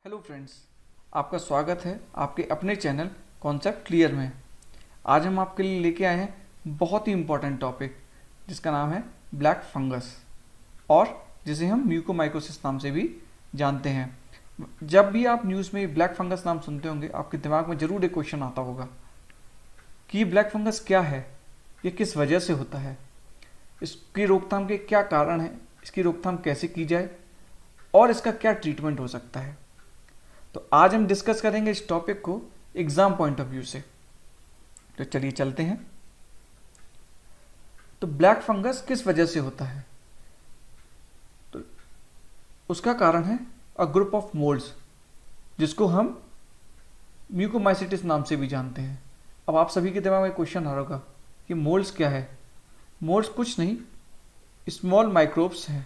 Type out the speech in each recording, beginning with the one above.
Hello friends, आपका स्वागत है आपके अपने चैनल कॉन्सेप्ट क्लियर में। आज हम आपके लिए लेके आए हैं बहुत ही इम्पोर्टेंट टॉपिक जिसका नाम है ब्लैक फंगस, और जिसे हम म्यूकोमाइकोसिस नाम से भी जानते हैं। जब भी आप न्यूज़ में ब्लैक फंगस नाम सुनते होंगे, आपके दिमाग में ज़रूर एक क्वेश्चन आता होगा कि ये ब्लैक फंगस क्या है, ये किस वजह से होता है, इसकी रोकथाम के क्या कारण हैं, इसकी रोकथाम कैसे की जाए और इसका क्या ट्रीटमेंट हो सकता है। तो आज हम डिस्कस करेंगे इस टॉपिक को एग्जाम पॉइंट ऑफ व्यू से। तो चलिए चलते हैं। तो ब्लैक फंगस किस वजह से होता है? तो उसका कारण है अ ग्रुप ऑफ मोल्ड्स, जिसको हम म्यूकोमाइसिटिस नाम से भी जानते हैं। अब आप सभी के दिमाग में क्वेश्चन आ रहा होगा कि मोल्ड्स क्या है। मोल्ड्स कुछ नहीं, स्मॉल माइक्रोब्स हैं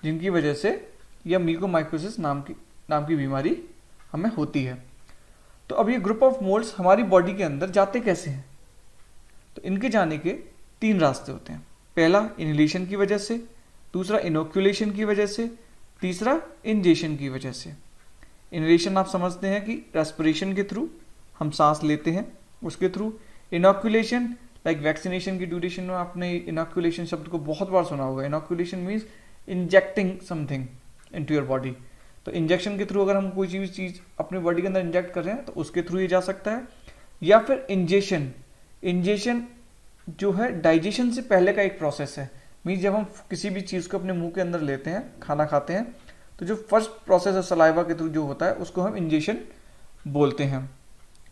जिनकी वजह से यह म्यूकोमाइकोसिस नाम की बीमारी हमें होती है। तो अब ये ग्रुप ऑफ मोल्ड्स हमारी बॉडी के अंदर जाते कैसे हैं? तो इनके जाने के 3 रास्ते होते हैं। पहला इनहेलेशन की वजह से, दूसरा इनोक्यूलेशन की वजह से, तीसरा इंजेशन की वजह से। इनहेलेशन आप समझते हैं कि रेस्पिरेशन के थ्रू हम सांस लेते हैं, उसके थ्रू। इनोक्यूलेशन लाइक वैक्सीनेशन की ड्यूरेशन में आपने इनोक्यूलेशन शब्द को बहुत बार सुना होगा। Inoculation means injecting something into your body. तो इंजेक्शन के थ्रू अगर हम कोई चीज़ अपने बॉडी के अंदर इंजेक्ट कर रहे हैं तो उसके थ्रू ये जा सकता है। या फिर इंजेशन जो है डाइजेशन से पहले का एक प्रोसेस है। मीन्स जब हम किसी भी चीज़ को अपने मुंह के अंदर लेते हैं, खाना खाते हैं, तो जो फर्स्ट प्रोसेस है सलाइवा के थ्रू जो होता है उसको हम इंजेशन बोलते हैं।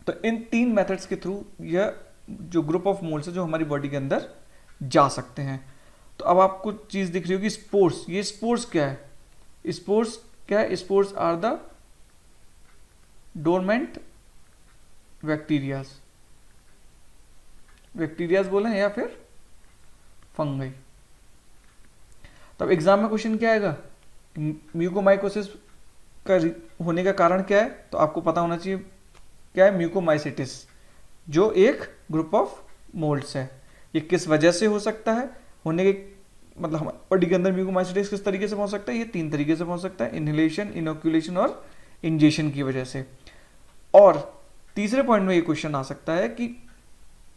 तो इन 3 मेथड्स के थ्रू यह जो ग्रुप ऑफ मोल्ड्स है जो हमारी बॉडी के अंदर जा सकते हैं। तो अब आपको चीज़ दिख रही होगी स्पोर्स। ये स्पोर्स क्या है? स्पोर्स क्या है? Spores are the dormant bacterias बोले या फिर फंगई। तब एग्जाम में क्वेश्चन क्या आएगा? म्यूकोमाइकोसिस का होने का कारण क्या है? तो आपको पता होना चाहिए क्या है म्यूकोमाइसिटिस, जो एक ग्रुप ऑफ मोल्ड्स है। ये किस वजह से हो सकता है? होने के मतलब हमारे बॉडी के अंदर म्यूकोमाइसिटिस किस तरीके से पहुंच सकता है? ये 3 तरीके से पहुंच सकता है, इनहेलेशन, इनोक्यूलेशन और इंजेशन की वजह से। और तीसरे पॉइंट में ये क्वेश्चन आ सकता है कि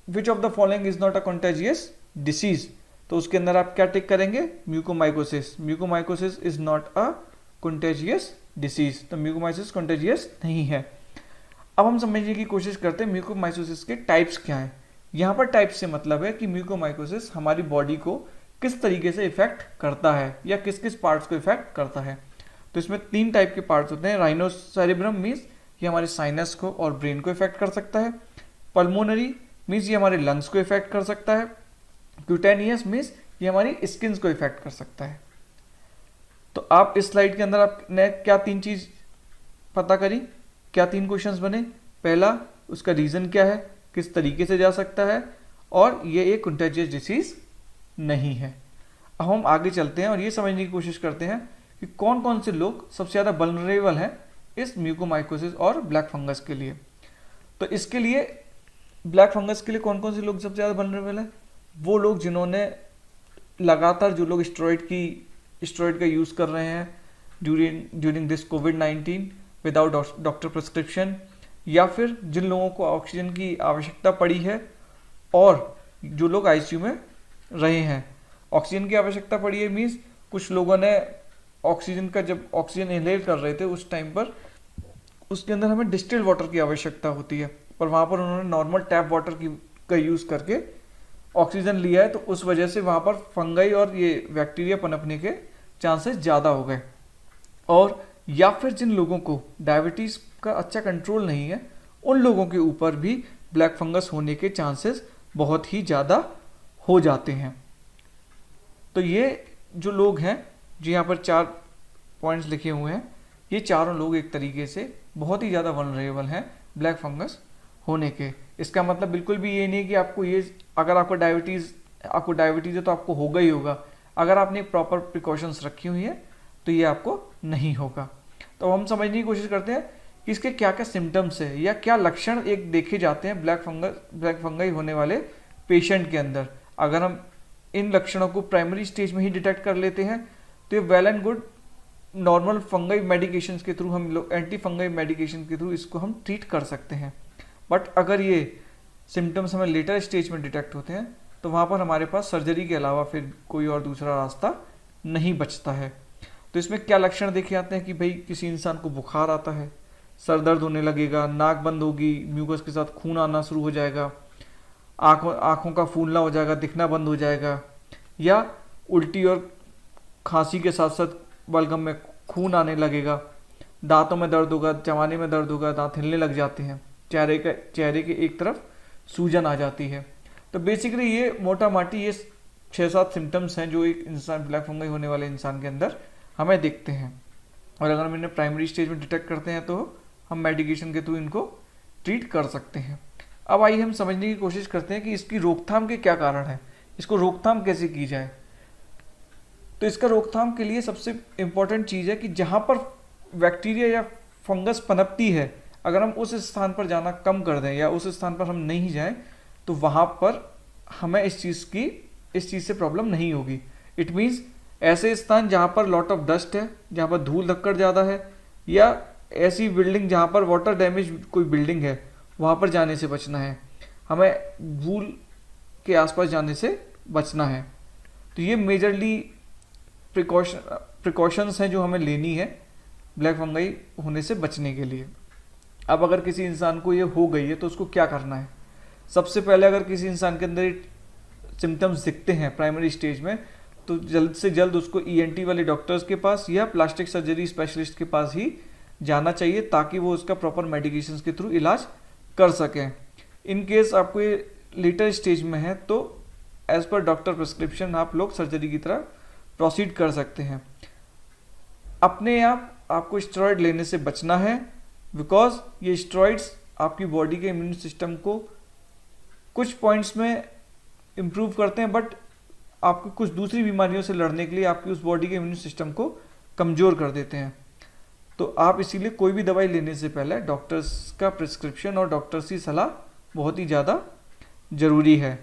which of the following is not a contagious disease. तो उसके अंदर आप क्या टिक करेंगे? Mucormycosis is not a contagious disease. तो म्यूकोमाइसिस कंटेजियस नहीं है। अब हम समझने की कोशिश करते हैं म्यूकोमाइकोसिस के टाइप्स क्या हैं। यहाँ पर टाइप्स से मतलब है कि म्यूकोमाइकोसिस हमारी बॉडी को किस तरीके से इफेक्ट करता है या किस किस पार्ट्स को इफेक्ट करता है। तो इसमें 3 टाइप के पार्ट्स होते हैं। राइनोसेरेब्रम मीन्स ये हमारे साइनस को और ब्रेन को इफेक्ट कर सकता है। पल्मोनरी मीन्स ये हमारे लंग्स को इफेक्ट कर सकता है। क्यूटेनियस मीन्स ये हमारी स्किन को इफेक्ट कर सकता है। तो आप इस स्लाइड के अंदर आपने क्या 3 चीज पता करी, क्या 3 क्वेश्चंस बने? पहला, उसका रीजन क्या है, किस तरीके से जा सकता है, और ये एक कंटेजियस डिसीज नहीं है। अब हम आगे चलते हैं और ये समझने की कोशिश करते हैं कि कौन कौन से लोग सबसे ज़्यादा वल्नरेबल हैं इस म्यूकोमाइकोसिस और ब्लैक फंगस के लिए। तो इसके लिए ब्लैक फंगस के लिए कौन कौन से लोग सबसे ज़्यादा वल्नरेबल हैं? वो लोग जिन्होंने लगातार, जो लोग स्टेरॉइड का यूज़ कर रहे हैं during this covid without doctor prescription, या फिर जिन लोगों को ऑक्सीजन की आवश्यकता पड़ी है और जो लोग आईसीयू में रहे हैं। ऑक्सीजन की आवश्यकता पड़ी है मीन्स कुछ लोगों ने ऑक्सीजन का, जब ऑक्सीजन इनहेल कर रहे थे उस टाइम पर उसके अंदर हमें डिस्टिल्ड वाटर की आवश्यकता होती है, पर वहाँ पर उन्होंने नॉर्मल टैप वाटर का यूज़ करके ऑक्सीजन लिया है, तो उस वजह से वहाँ पर फंगाई और ये बैक्टीरिया पनपने के चांसेस ज़्यादा हो गए। और या फिर जिन लोगों को डायबिटीज़ का अच्छा कंट्रोल नहीं है, उन लोगों के ऊपर भी ब्लैक फंगस होने के चांसेस बहुत ही ज़्यादा हो जाते हैं। तो ये जो लोग हैं, जो यहाँ पर 4 पॉइंट्स लिखे हुए हैं, ये चारों लोग एक तरीके से बहुत ही ज़्यादा वल्नरेबल हैं ब्लैक फंगस होने के। इसका मतलब बिल्कुल भी ये नहीं है कि आपको ये, अगर आपको डायबिटीज़ है तो आपको होगा ही होगा। अगर आपने प्रॉपर प्रिकॉशंस रखी हुई है तो ये आपको नहीं होगा। तो हम समझने की कोशिश करते हैं कि इसके क्या क्या सिम्टम्स है या क्या लक्षण एक देखे जाते हैं ब्लैक फंगाई होने वाले पेशेंट के अंदर। अगर हम इन लक्षणों को प्राइमरी स्टेज में ही डिटेक्ट कर लेते हैं तो ये well and good normal fungi medication के थ्रू, हम लोग एंटी फंगाई मेडिकेशन के थ्रू इसको हम ट्रीट कर सकते हैं। बट अगर ये सिम्टम्स हमें लेटर स्टेज में डिटेक्ट होते हैं तो वहाँ पर हमारे पास सर्जरी के अलावा फिर कोई और दूसरा रास्ता नहीं बचता है। तो इसमें क्या लक्षण देखे आते हैं कि भाई किसी इंसान को बुखार आता है, सर दर्द होने लगेगा, नाक बंद होगी, म्यूकस के साथ खून आना शुरू हो जाएगा, आँखों का फूलना हो जाएगा, दिखना बंद हो जाएगा, या उल्टी और खांसी के साथ साथ बलगम में खून आने लगेगा, दांतों में दर्द होगा, चबाने में दर्द होगा, दांत हिलने लग जाते हैं, चेहरे के एक तरफ सूजन आ जाती है। तो बेसिकली ये मोटा माटी ये 6-7 सिम्टम्स हैं जो एक इंसान ब्लैक फंगाई होने वाले इंसान के अंदर हमें दिखते हैं। और अगर हम इन्हें प्राइमरी स्टेज में डिटेक्ट करते हैं तो हम मेडिकेशन के थ्रू इनको ट्रीट कर सकते हैं। अब आइए हम समझने की कोशिश करते हैं कि इसकी रोकथाम के क्या कारण है, इसको रोकथाम कैसे की जाए। तो इसका रोकथाम के लिए सबसे इम्पॉर्टेंट चीज़ है कि जहाँ पर बैक्टीरिया या फंगस पनपती है, अगर हम उस स्थान पर जाना कम कर दें या उस स्थान पर हम नहीं जाएं तो वहाँ पर हमें इस चीज़ से प्रॉब्लम नहीं होगी। इट मीन्स ऐसे स्थान जहाँ पर लॉट ऑफ डस्ट है, जहाँ पर धूल धक्कड़ ज़्यादा है, या ऐसी बिल्डिंग जहाँ पर वाटर डैमेज कोई बिल्डिंग है, वहाँ पर जाने से बचना है। हमें धूल के आसपास जाने से बचना है। तो ये मेजरली प्रिकॉशंस हैं जो हमें लेनी है ब्लैक फंगाई होने से बचने के लिए। अब अगर किसी इंसान को ये हो गई है तो उसको क्या करना है। सबसे पहले अगर किसी इंसान के अंदर सिम्टम्स दिखते हैं प्राइमरी स्टेज में तो जल्द से जल्द उसको ईएनटी वाले डॉक्टर्स के पास या प्लास्टिक सर्जरी स्पेशलिस्ट के पास ही जाना चाहिए ताकि वो उसका प्रॉपर मेडिकेशंस के थ्रू इलाज कर सकें। इन केस आपको ये लेटर स्टेज में है तो एज पर डॉक्टर प्रिस्क्रिप्शन आप लोग सर्जरी की तरह प्रोसीड कर सकते हैं। अपने आप आपको स्टेरॉइड लेने से बचना है, बिकॉज ये स्टेरॉइड्स आपकी बॉडी के इम्यून सिस्टम को कुछ पॉइंट्स में इम्प्रूव करते हैं, बट आपको कुछ दूसरी बीमारियों से लड़ने के लिए आपकी उस बॉडी के इम्यून सिस्टम को कमज़ोर कर देते हैं। तो आप इसीलिए कोई भी दवाई लेने से पहले डॉक्टर्स का प्रिस्क्रिप्शन और डॉक्टर्स की सलाह बहुत ही ज़्यादा ज़रूरी है।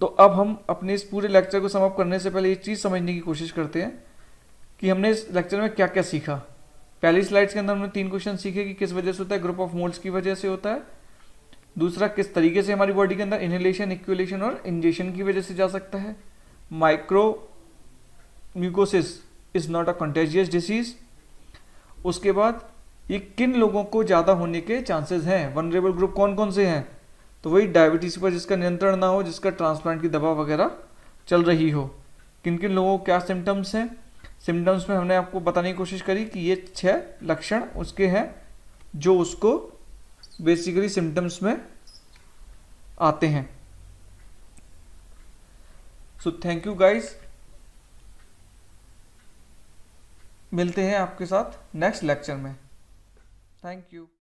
तो अब हम अपने इस पूरे लेक्चर को समाप्त करने से पहले ये चीज़ समझने की कोशिश करते हैं कि हमने इस लेक्चर में क्या क्या सीखा। पहली स्लाइड्स के अंदर हमने 3 क्वेश्चन सीखे कि किस वजह से होता है, ग्रुप ऑफ मोल्ड्स की वजह से होता है। दूसरा, किस तरीके से हमारी बॉडी के अंदर इनहेलेशन, इक्वेलेशन और इंजेक्शन की वजह से जा सकता है। Micro mucosis is not a contagious disease. उसके बाद ये किन लोगों को ज़्यादा होने के चांसेस हैं, वनरेबल ग्रुप कौन कौन से हैं, तो वही डायबिटीज़ पर जिसका नियंत्रण ना हो, जिसका ट्रांसप्लांट की दवा वगैरह चल रही हो। किन किन लोगों को क्या सिम्टम्स हैं, सिम्टम्स में हमने आपको बताने की कोशिश करी कि ये 6 लक्षण उसके हैं जो उसको बेसिकली सिम्टम्स में आते हैं। सो थैंक यू गाइस, मिलते हैं आपके साथ नेक्स्ट लेक्चर में। Thank you.